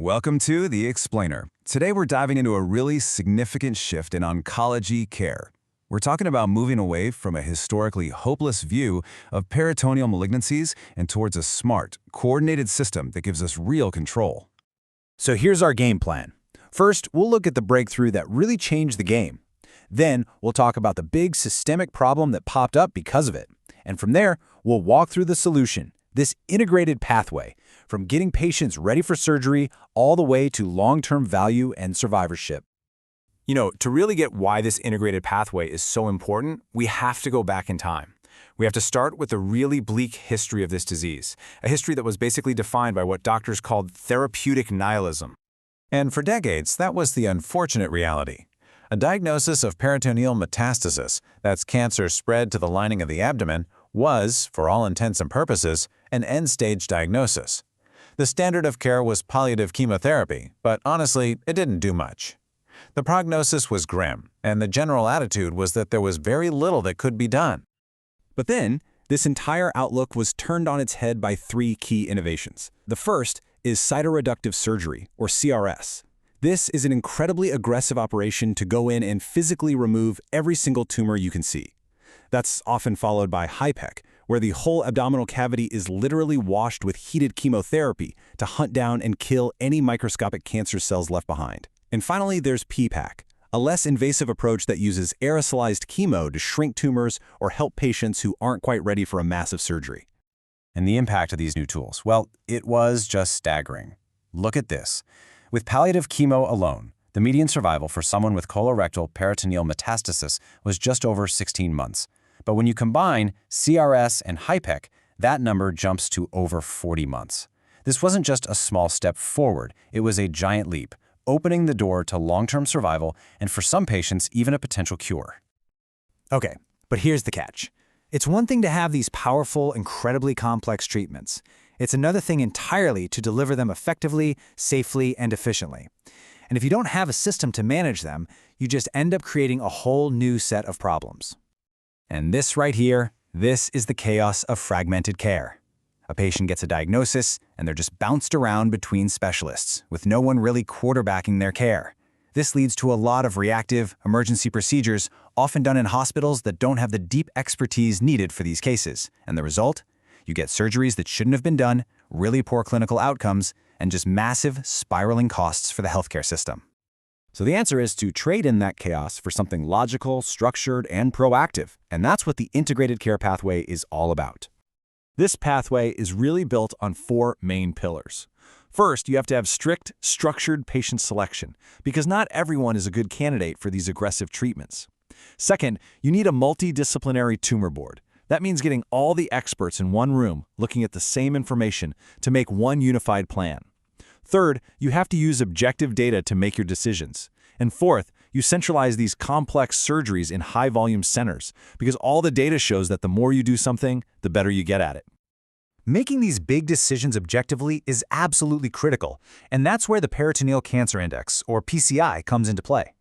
Welcome to The Explainer. Today we're diving into a really significant shift in oncology care. We're talking about moving away from a historically hopeless view of peritoneal malignancies and towards a smart, coordinated system that gives us real control. So here's our game plan. First, we'll look at the breakthrough that really changed the game. Then, we'll talk about the big systemic problem that popped up because of it. And from there, we'll walk through the solution, this integrated pathway, from getting patients ready for surgery all the way to long-term value and survivorship. You know, to really get why this integrated pathway is so important, we have to go back in time. We have to start with the really bleak history of this disease, a history that was basically defined by what doctors called therapeutic nihilism. And for decades, that was the unfortunate reality. A diagnosis of peritoneal metastasis, that's cancer spread to the lining of the abdomen, was, for all intents and purposes, an end-stage diagnosis. The standard of care was palliative chemotherapy, but honestly, it didn't do much. The prognosis was grim, and the general attitude was that there was very little that could be done. But then, this entire outlook was turned on its head by three key innovations. The first is cytoreductive surgery, or CRS. This is an incredibly aggressive operation to go in and physically remove every single tumor you can see. That's often followed by HIPEC, where the whole abdominal cavity is literally washed with heated chemotherapy to hunt down and kill any microscopic cancer cells left behind. And finally, there's PPAC, a less invasive approach that uses aerosolized chemo to shrink tumors or help patients who aren't quite ready for a massive surgery. And the impact of these new tools, well, it was just staggering. Look at this. With palliative chemo alone, the median survival for someone with colorectal peritoneal metastasis was just over 16 months. But when you combine CRS and HIPEC, that number jumps to over 40 months. This wasn't just a small step forward, it was a giant leap, opening the door to long-term survival and for some patients, even a potential cure. Okay, but here's the catch. It's one thing to have these powerful, incredibly complex treatments. It's another thing entirely to deliver them effectively, safely, and efficiently. And if you don't have a system to manage them, you just end up creating a whole new set of problems. And this right here, this is the chaos of fragmented care. A patient gets a diagnosis, and they're just bounced around between specialists, with no one really quarterbacking their care. This leads to a lot of reactive, emergency procedures, often done in hospitals that don't have the deep expertise needed for these cases. And the result? You get surgeries that shouldn't have been done, really poor clinical outcomes, and just massive, spiraling costs for the healthcare system. So the answer is to trade in that chaos for something logical, structured, and proactive. And that's what the integrated care pathway is all about. This pathway is really built on four main pillars. First, you have to have strict, structured patient selection, because not everyone is a good candidate for these aggressive treatments. Second, you need a multidisciplinary tumor board. That means getting all the experts in one room looking at the same information to make one unified plan. Third, you have to use objective data to make your decisions. And fourth, you centralize these complex surgeries in high-volume centers, because all the data shows that the more you do something, the better you get at it. Making these big decisions objectively is absolutely critical, and that's where the Peritoneal Cancer Index, or PCI, comes into play.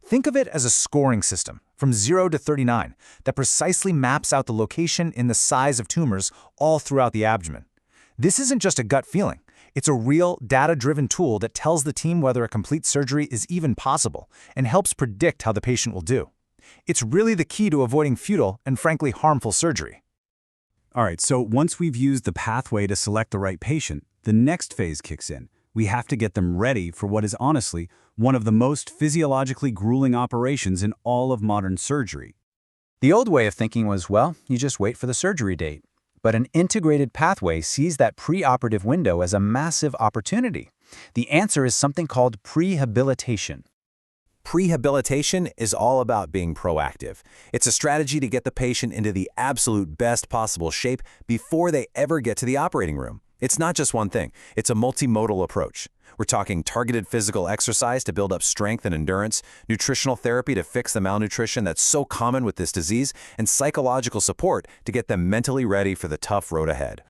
Think of it as a scoring system, from 0 to 39, that precisely maps out the location and the size of tumors all throughout the abdomen. This isn't just a gut feeling. It's a real, data-driven tool that tells the team whether a complete surgery is even possible and helps predict how the patient will do. It's really the key to avoiding futile and, frankly, harmful surgery. All right, so once we've used the pathway to select the right patient, the next phase kicks in. We have to get them ready for what is honestly one of the most physiologically grueling operations in all of modern surgery. The old way of thinking was, well, you just wait for the surgery date. But an integrated pathway sees that preoperative window as a massive opportunity. The answer is something called prehabilitation. Prehabilitation is all about being proactive. It's a strategy to get the patient into the absolute best possible shape before they ever get to the operating room. It's not just one thing. It's a multimodal approach. We're talking targeted physical exercise to build up strength and endurance, nutritional therapy to fix the malnutrition that's so common with this disease, and psychological support to get them mentally ready for the tough road ahead.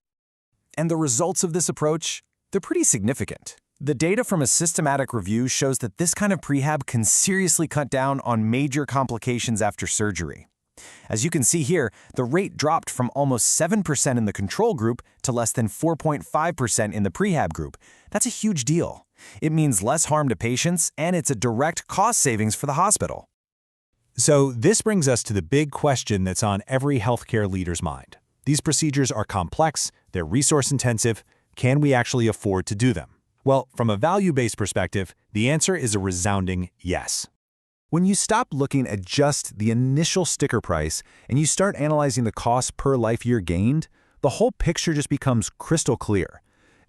And the results of this approach? They're pretty significant. The data from a systematic review shows that this kind of prehab can seriously cut down on major complications after surgery. As you can see here, the rate dropped from almost 7% in the control group to less than 4.5% in the prehab group. That's a huge deal. It means less harm to patients, and it's a direct cost savings for the hospital. So this brings us to the big question that's on every healthcare leader's mind. These procedures are complex, they're resource-intensive. Can we actually afford to do them? Well, from a value-based perspective, the answer is a resounding yes. When you stop looking at just the initial sticker price and you start analyzing the cost per life year gained, the whole picture just becomes crystal clear.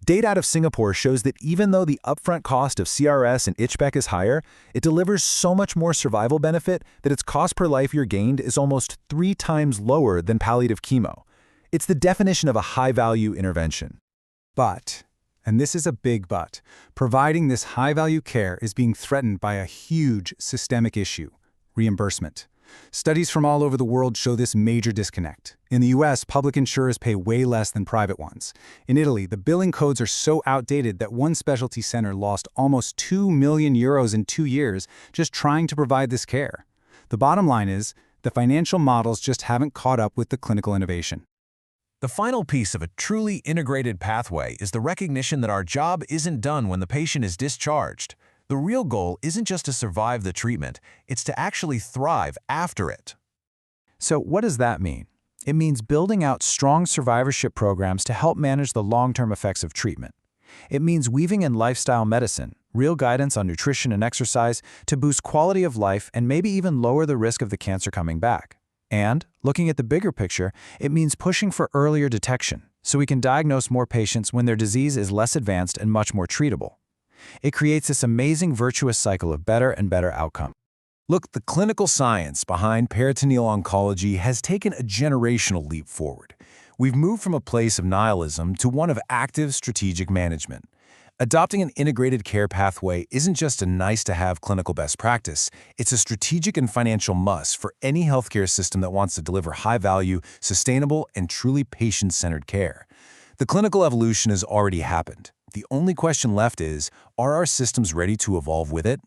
Data out of Singapore shows that even though the upfront cost of CRS and ICHBEC is higher, it delivers so much more survival benefit that its cost per life year gained is almost 3 times lower than palliative chemo. It's the definition of a high-value intervention. But, and this is a big but, providing this high-value care is being threatened by a huge systemic issue: reimbursement. Studies from all over the world show this major disconnect. In the US, public insurers pay way less than private ones. In Italy, the billing codes are so outdated that one specialty center lost almost €2 million in 2 years just trying to provide this care. The bottom line is, the financial models just haven't caught up with the clinical innovation. The final piece of a truly integrated pathway is the recognition that our job isn't done when the patient is discharged. The real goal isn't just to survive the treatment, it's to actually thrive after it. So what does that mean? It means building out strong survivorship programs to help manage the long-term effects of treatment. It means weaving in lifestyle medicine, real guidance on nutrition and exercise to boost quality of life and maybe even lower the risk of the cancer coming back. And, looking at the bigger picture, it means pushing for earlier detection, so we can diagnose more patients when their disease is less advanced and much more treatable. It creates this amazing virtuous cycle of better and better outcome. Look, the clinical science behind peritoneal oncology has taken a generational leap forward. We've moved from a place of nihilism to one of active strategic management. Adopting an integrated care pathway isn't just a nice-to-have clinical best practice, it's a strategic and financial must for any healthcare system that wants to deliver high-value, sustainable, and truly patient-centered care. The clinical evolution has already happened. The only question left is, are our systems ready to evolve with it?